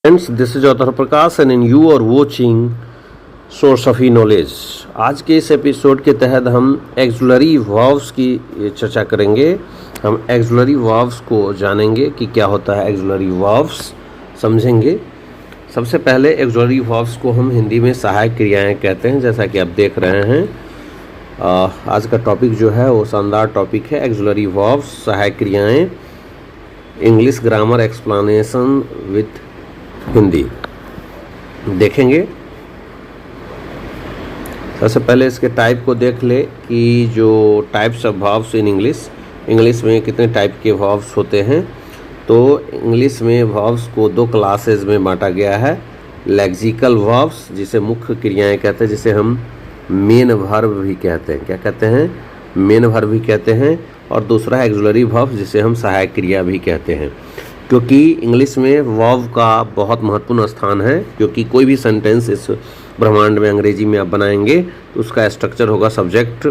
Friends, this is author Prakash and you are watching source of e knowledge. आज के इस episode के तहत हम एक्सुलरी वर्ब्स की चर्चा करेंगे। हम एक्सुलरी वर्ब्स को जानेंगे कि क्या होता है एक्सुलरी वर्ब्स, समझेंगे। सबसे पहले एक्सुलरी वर्ब्स को हम हिंदी में सहायक क्रियाएं कहते हैं, जैसा कि आप देख रहे हैं। आज का टॉपिक जो है वो शानदार टॉपिक है, एक्सुलरी वर्ब्स, सहायक क्रियाएं, English grammar explanation with Hindi देखेंगे। सबसे पहले इसके टाइप को देख ले कि जो types of verbs in English में कितने टाइप के वर्ब्स होते हैं। तो इंग्लिश में वर्ब्स को दो क्लासेस में बांटा गया है। लेक्सिकल वर्ब्स, जिसे मुख्य क्रियाएं कहते हैं, जिसे हम मेन वर्ब भी कहते हैं। क्या कहते हैं? मेन वर्ब भी कहते हैं। और दूसरा है एक्सुलरी वर्ब्स, जिसे हम सहायक क्रिया भी कहते हैं। क्योंकि इंग्लिश में वर्ब का बहुत महत्वपूर्ण स्थान है, क्योंकि कोई भी सेंटेंस इस ब्रह्मांड में अंग्रेजी में आप बनाएंगे तो उसका स्ट्रक्चर होगा subject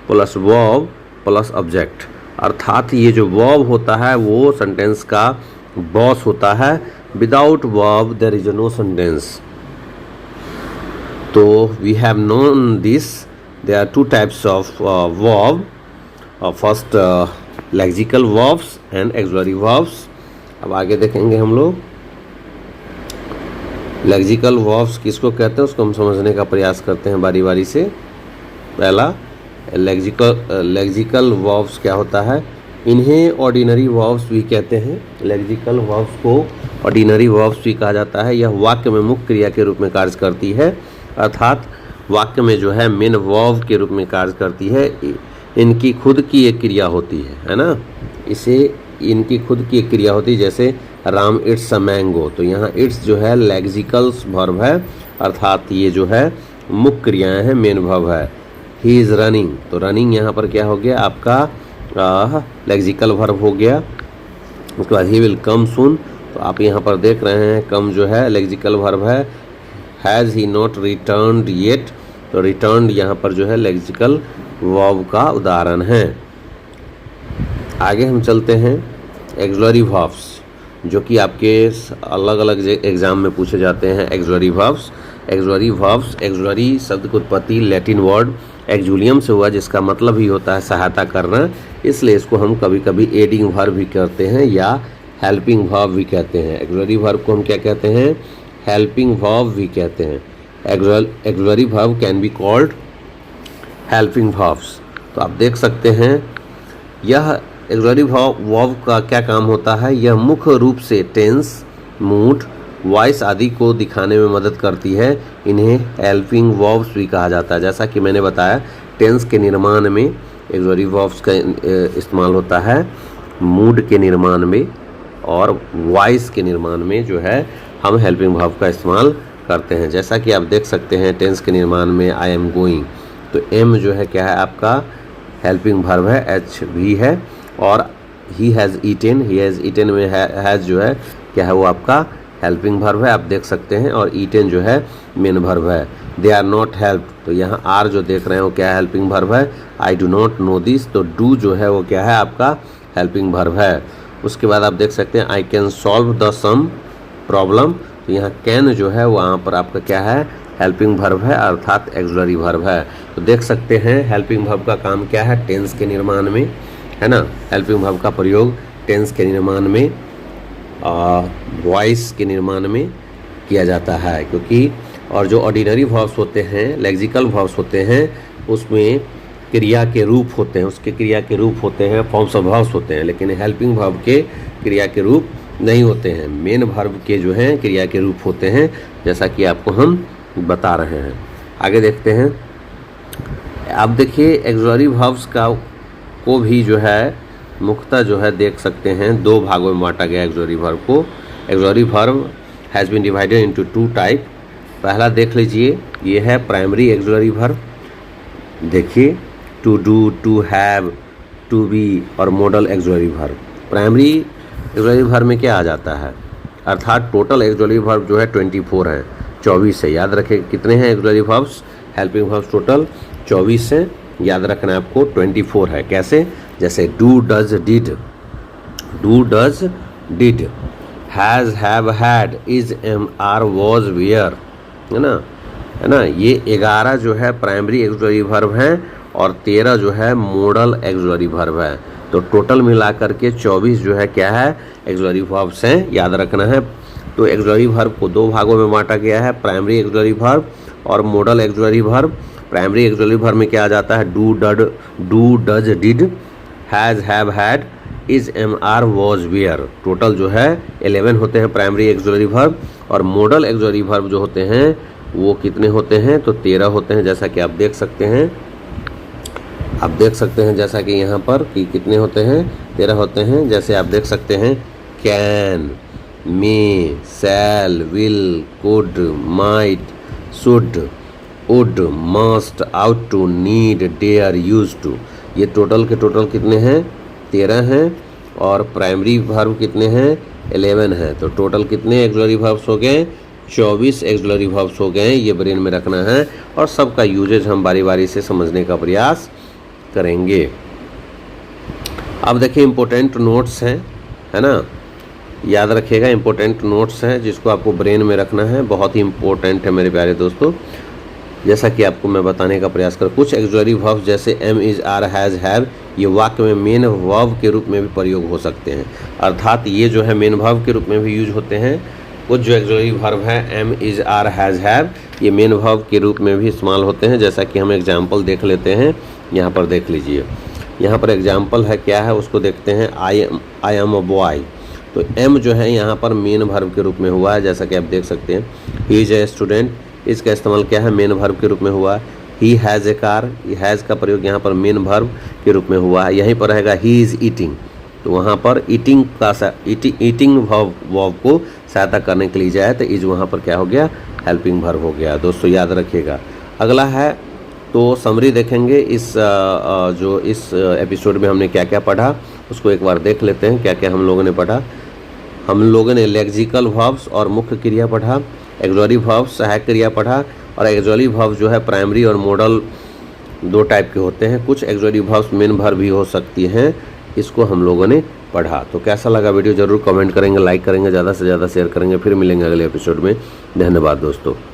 plus verb plus object. अर्थात ये जो वर्ब होता है वो सेंटेंस का बॉस होता है। Without verb there is no sentence. तो we have known this, there are two types of verb, first lexical verbs and auxiliary verbs. अब आगे देखेंगे हम लोग लेक्सिकल वर्ब्स किसको कहते हैं, उसको हम समझने का प्रयास करते हैं बारी बारी से। पहला लेक्सिकल वर्ब्स क्या होता है? इन्हें ऑर्डिनरी वर्ब्स भी कहते हैं। लेक्सिकल वर्ब्स को ऑर्डिनरी वर्ब्स भी कहा जाता है। यह वाक्य में मुख्य क्रिया के रूप में कार्य करती है, अर्थात वाक्य में जो है मेन वर्ब के रूप में कार्य करती है। इनकी खुद की एक क्रिया होती है ना, इसे इनकी खुद की एक क्रिया होती है। जैसे राम इट्स अ मैंगो, तो यहाँ इट्स जो है लेक्सिकल वर्ब है, अर्थात ये जो है मुख्य क्रियाएं हैं, मेन वर्ब है। ही इज़ रनिंग, तो रनिंग यहाँ पर क्या हो गया आपका लेक्सिकल वर्ब हो गया। उसके बाद ही विल कम सून, तो आप यहाँ पर देख रहे हैं कम जो है लेक्सिकल वर्ब है। Has he not returned yet, तो रिटर्न्ड यहाँ पर जो है लेक्सिकल वर्ब का उदाहरण है। आगे हम चलते हैं एक्सुलरी वर्ब्स, जो कि आपके अलग अलग एग्जाम में पूछे जाते हैं। एक्सुलरी वर्ब्स, एक्सुलरी शब्द की उत्पत्ति लैटिन वर्ड एक्जुलियम से हुआ, जिसका मतलब ही होता है सहायता करना। इसलिए इसको हम कभी कभी एडिंग वर्ब भी कहते हैं या हेल्पिंग वर्ब भी कहते हैं। एक्सुलरी वर्ब को हम क्या कहते हैं? हेल्पिंग वर्ब भी कहते हैं। Auxiliary verb can be called helping verbs. तो आप देख सकते हैं यह एक्सुलरी वर्ब का क्या काम होता है। यह मुख्य रूप से टेंस, मूड, वॉइस आदि को दिखाने में मदद करती है। इन्हें हेल्पिंग वर्ब्स भी कहा जाता है। जैसा कि मैंने बताया, टेंस के निर्माण में एक्सुलरी वर्ब्स का इस्तेमाल होता है, मूड के निर्माण में और वॉइस के निर्माण में जो है हम हेल्पिंग वर्ब का इस्तेमाल करते हैं। जैसा कि आप देख सकते हैं टेंस के निर्माण में आई एम गोइंग, तो एम जो है क्या है आपका हेल्पिंग वर्ब है, एच भी है। और ही हैज़ ईटेन में हैज़ जो है क्या है वो आपका हेल्पिंग वर्ब है, आप देख सकते हैं। और ईटेन जो है मेन वर्ब है। दे आर नॉट हेल्प, तो यहाँ आर जो देख रहे हैं वो क्या है? हेल्पिंग वर्ब है। I do not know this, तो डू जो है वो क्या है आपका हेल्पिंग वर्ब है। उसके बाद आप देख सकते हैं I can solve the some problem, तो यहाँ कैन जो है वहाँ पर आपका क्या है? हेल्पिंग वर्ब है, अर्थात एक्सुलरी वर्ब है। तो देख सकते हैं हेल्पिंग वर्ब का काम क्या है? टेंस के निर्माण में, है ना। हेल्पिंग वर्ब का प्रयोग टेंस के निर्माण में, वॉइस के निर्माण में किया जाता है। क्योंकि और जो ऑर्डिनरी वर्ब्स होते हैं, लेक्सिकल वर्ब्स होते हैं, उसमें क्रिया के रूप होते हैं, उसके क्रिया के रूप होते हैं, फॉर्म्स ऑफ वर्ब्स होते हैं। लेकिन हेल्पिंग वर्ब के क्रिया के रूप नहीं होते हैं, मेन वर्ब के जो हैं क्रिया के रूप होते हैं, जैसा कि आपको हम बता रहे हैं। आगे देखते हैं। आप देखिए एक्सुलरी वर्ब्स को भी जो है मुख्यतः जो है देख सकते हैं दो भागों में बांटा गया एक्सुलरी वर्ब को। Auxiliary verb has been divided into two type. पहला देख लीजिए, ये है प्राइमरी एक्सुलरी वर्ब। देखिए to do, to have, to be और modal auxiliary verb. Primary auxiliary verb में क्या आ जाता है? अर्थात टोटल एक्सुलरी वर्ब जो है 24 है, 24 है। याद रखें कितने हैं auxiliary verbs? Helping verbs total 24 है। याद रखना है आपको 24 है। कैसे? जैसे do, does, did, has, have, had, is, am, are, was, were, है ना। ये 11 जो है प्राइमरी एक्सुलरी वर्ब हैं और 13 जो है मॉडल एक्सुलरी वर्ब है। तो टोटल मिला करके 24 जो है क्या है, एक्सुलरी वर्ब्स हैं, याद रखना है। तो एक्सुलरी वर्ब को 2 भागों में बांटा गया है, प्राइमरी एक्सुलरी वर्ब और modal auxiliary verb. Primary auxiliary verb में क्या आ जाता है, do, does, did, has, have, had, is, am, are, was, were. Total जो है 11 होते हैं प्राइमरी एक्सुलरी वर्ब और मॉडल एक्सुलरी वर्ब जो होते हैं वो कितने होते हैं, तो 13 होते हैं। जैसा कि आप देख सकते हैं, जैसा कि यहाँ पर कि कितने होते हैं, 13 होते हैं। जैसे आप देख सकते हैं, can, may, shall, will, could, might, should, would, must, ought to, need, dare, use to. ये टोटल के टोटल कितने हैं, 13 हैं और प्राइमरी वर्ब कितने हैं, 11 हैं। तो टोटल कितने एक्सुलरी वर्ब्स हो गए, 24 एक्सुलरी वर्ब्स हो गए। ये ब्रेन में रखना है और सबका यूजेज हम बारी बारी से समझने का प्रयास करेंगे। अब देखिए इम्पोर्टेंट नोट्स हैं, है ना, याद रखिएगा इम्पोर्टेंट नोट्स हैं जिसको आपको ब्रेन में रखना है, बहुत ही इम्पोर्टेंट है मेरे प्यारे दोस्तों। जैसा कि आपको मैं बताने का प्रयास कर, कुछ एक्सुलरी वर्ब जैसे am, is, are, has, have ये वाक्य में मेन वर्ब के रूप में भी प्रयोग हो सकते हैं, अर्थात ये जो है मेन वर्ब के रूप में भी यूज होते हैं। कुछ जो एक्सुलरी वर्ब हैं am, is, are, has, have ये मेन वर्ब के रूप में भी इस्तेमाल होते हैं। जैसा कि हम एग्जाम्पल देख लेते हैं, यहाँ पर देख लीजिए, यहाँ पर एग्जाम्पल है, क्या है उसको देखते हैं। आई एम अ बॉय, तो एम जो है यहाँ पर मेन वर्ब के रूप में हुआ है, जैसा कि आप देख सकते हैं। ही इज ए स्टूडेंट, इसका इस्तेमाल क्या है, मेन वर्ब के रूप में हुआ। He has a car, has का प्रयोग यहाँ पर मेन वर्ब के रूप में हुआ है। यहीं पर रहेगा ही इज़ ईटिंग, तो वहाँ पर ईटिंग का ईटिंग वर्ब को सहायता करने के लिए जाए तो इज वहाँ पर क्या हो गया, हेल्पिंग वर्ब हो गया। दोस्तों याद रखिएगा। अगला है तो समरी देखेंगे, जो इस एपिसोड में हमने क्या क्या पढ़ा उसको एक बार देख लेते हैं। क्या क्या हम लोगों ने पढ़ा, हम लोगों ने लेक्सिकल वर्ब्स और मुख्य क्रिया पढ़ा, एक्सुलरी वर्ब्स सहायक क्रिया पढ़ा, और एक्सुलरी वर्ब्स जो है प्राइमरी और मॉडल 2 टाइप के होते हैं। कुछ एक्सुलरी वर्ब्स मेन वर्ब भी हो सकती हैं, इसको हम लोगों ने पढ़ा। तो कैसा लगा वीडियो जरूर कमेंट करेंगे, लाइक करेंगे, ज़्यादा से ज़्यादा शेयर करेंगे। फिर मिलेंगे अगले एपिसोड में। धन्यवाद दोस्तों।